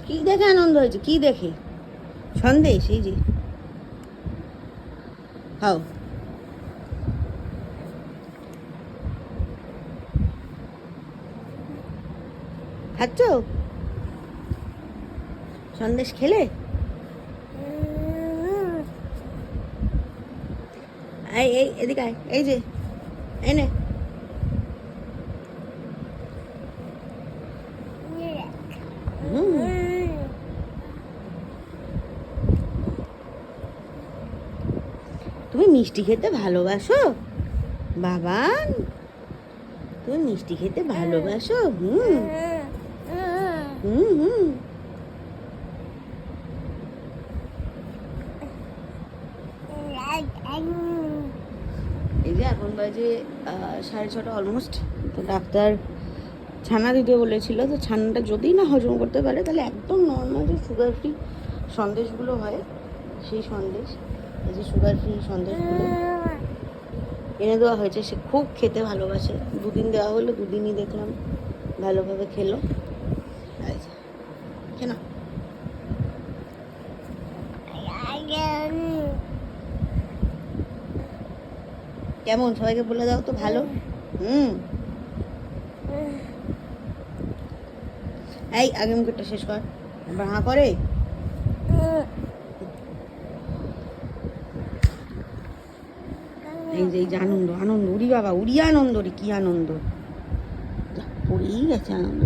কি দেখে আনন্দ হয়েছে? কি দেখে? সন্দেশ, এই যে খাও। খাচ্ছ? সন্দেশ খেলে? এই এই এদিকে আয়, এই যে এই নে। তুমি মিষ্টি খেতে ভালোবাসো বাবান? তুমি মিষ্টি খেতে ভালোবাসো? হুম হুম হুম। এই যে এখন বাজে 6:30 অলমোস্ট। তো ডাক্তার ছানা দিতে বলেছিল। তো ছানাটা যদি না হজম করতে পারে তাহলে একদম নর্মাল যে সুগার ফ্রি সন্দেশগুলো হয় সেই সন্দেশ, এই যে সুগার ফ্রি সন্দেশগুলো এনে দেওয়া হয়েছে। সে খুব খেতে ভালোবাসে। 2 দিন দেওয়া হলো, 2 দিনই দেখলাম ভালোভাবে খেলো। কেন কেমন সবাইকে বলে দাও তো ভালো। হুম। এই আগে মুখটা শেষ কর, আবার হাঁ করে। এই যে এই যে আনন্দ আনন্দ, উড়ি বাবা উড়ি আনন্দ রে, কি আনন্দ, পড়েই গেছে আনন্দ।